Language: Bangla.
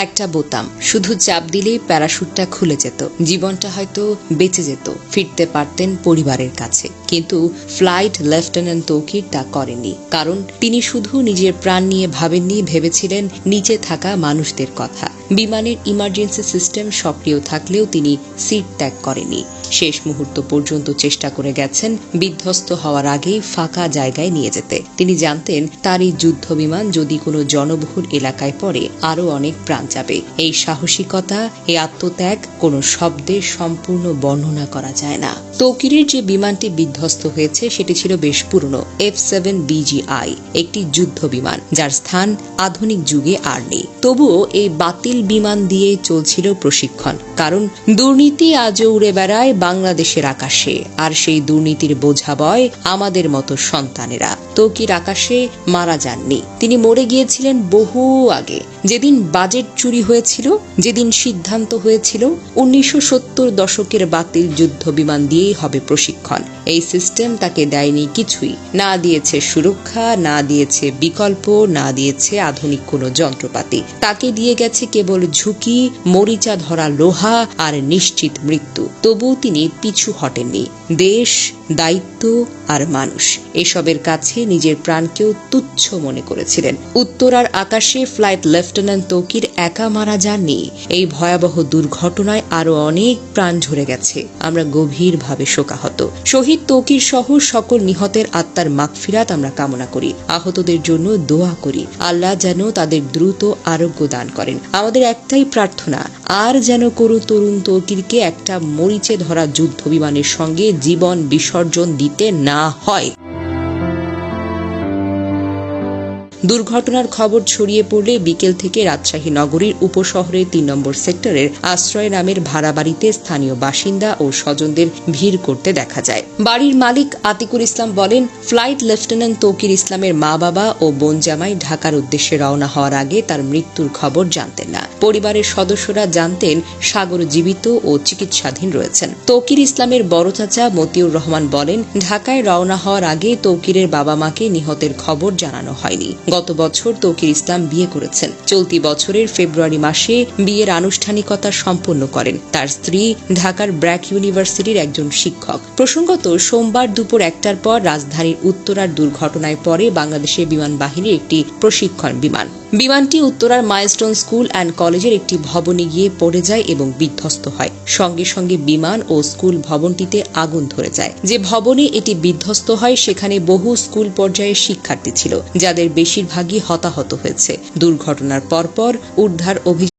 একটা বোতাম, শুধু চাপ দিলেই প্যারাশুটটা খুলে যেত, জীবনটা হয়তো বেঁচে যেত, ফিরতে পারতেন পরিবারের কাছে। কিন্তু ফ্লাইট লেফটেন্যান্ট তৌকির তা করেনি, কারণ তিনি শুধু নিজের প্রাণ নিয়ে ভাবেননি, ভেবেছিলেন নিচে থাকা মানুষদের কথা। বিমানের ইমার্জেন্সি সিস্টেম সক্রিয় থাকলেও তিনি সিট ত্যাগ করেনি। শেষ মুহূর্ত পর্যন্ত চেষ্টা করে গেছেন বিধ্বস্ত হওয়ার আগেই ফাঁকা জায়গায় নিয়ে যেতে। তিনি জানতেন তার এই যুদ্ধ বিমান যদি কোনো জনবহুল এলাকায় পড়ে আরও অনেক প্রাণ যাবে। এই সাহসিকতা, এই আত্মত্যাগ কোনো শব্দে সম্পূর্ণ বর্ণনা করা যায় না। তৌকিরের যে বিমানটি বিধ্বস্ত হয়েছে সেটি ছিল বেশ পুরনো F-7BGI, একটি যুদ্ধ বিমান যার স্থান আধুনিক যুগে আর নেই। তবুও এই বাতিল বিমান দিয়ে চলছিল প্রশিক্ষণ, কারণ দুর্নীতি আজও উড়ে বেড়ায় বাংলাদেশের আকাশে, আর সেই দুর্নীতির বোঝা বয় আমাদের মতো সন্তানেরা। তৌকির আকাশে মারা যাননি, তিনি মরে গিয়েছিলেন বহু আগে। যেদিন বাজেট চুরি হয়েছিল, যেদিন সিদ্ধান্ত হয়েছিল 1970 দশকের বাতিল যুদ্ধ বিমান দিয়েই হবে প্রশিক্ষণ, এই সিস্টেম তাকে দেয়নি কিছুই। না দিয়েছে সুরক্ষা, না দিয়েছে বিকল্প, না দিয়েছে আধুনিক কোনো যন্ত্রপাতি। তাকে দিয়ে গেছে কেবল ঝুঁকি, মরিচা ধরা লোহা আর নিশ্চিত মৃত্যু। তবুও তিনি পিছু হটেননি। দেশ, দায়িত্ব আর মানুষ, এসবের কাছে নিজের প্রাণকেও তুচ্ছ মনে করেছিলেন। উত্তরার আকাশে ফ্লাইট লেফটেন্যান্ট তৌকির একা মারা যাননি। এই ভয়াবহ দুর্ঘটনায় আরো অনেক প্রাণ ঝরে গেছে। আমরা গভীরভাবে শোকাহত। শহীদ তৌকির সহ সকল নিহতের আত্মার মাগফিরাত আমরা কামনা করি। আহতদের জন্য দোয়া করি, আল্লাহ যেন তাদের দ্রুত আরোগ্য দান করেন। আমাদের একটাই প্রার্থনা, আর যেন কোনো তরুণ তৌকিরকে একটা মরিচে ধরা যুদ্ধ বিমানের সঙ্গে জীবন বিসর্জন দিতে না হয়। দুর্ঘটনার খবর ছড়িয়ে পড়লে বিকেল থেকে রাজশাহী নগরীর উপশহরের 3 নম্বর সেক্টরের আশ্রয় নামের ভাড়া বাড়িতে স্থানীয় বাসিন্দা ও স্বজনদের ভিড় করতে দেখা যায়। বাড়ির মালিক আতিকুল ইসলাম বলেন, ফ্লাইট লেফটেন্যান্ট তৌকির ইসলামের মা বাবা ও বোন জামাই ঢাকার উদ্দেশ্যে রওনা হওয়ার আগে তার মৃত্যুর খবর জানতেন না। পরিবারের সদস্যরা জানতেন সাগর জীবিত ও চিকিৎসাধীন রয়েছেন। তৌকির ইসলামের বড় চাচা মতিউর রহমান বলেন, ঢাকায় রওনা হওয়ার আগে তৌকিরের বাবা মাকে নিহতের খবর জানানো হয়নি। গত বছর তৌকির ইসলাম বিয়ে করেছেন। চলতি বছরের ফেব্রুয়ারি মাসে বিয়ের আনুষ্ঠানিকতা সম্পন্ন করেন। তার স্ত্রী ঢাকার ব্র্যাক ইউনিভার্সিটির একজন শিক্ষক। প্রসঙ্গত, সোমবার দুপুর 1টার পর রাজধানীর উত্তরার দুর্ঘটনায় পরে বাংলাদেশের বিমান বাহিনীর একটি প্রশিক্ষণ বিমান। বিমানটি উত্তরার মাইলস্টোন স্কুল অ্যান্ড কলেজের একটি ভবনে গিয়ে পড়ে যায় এবং বিধ্বস্ত হয়। সঙ্গে সঙ্গে বিমান ও স্কুল ভবনটিতে আগুন ধরে যায়। যে ভবনে এটি বিধ্বস্ত হয় সেখানে বহু স্কুল পর্যায়ের শিক্ষার্থী ছিল, যাদের বেশিরভাগই হতাহত হয়েছে। দুর্ঘটনার পরপর উদ্ধার অভিযান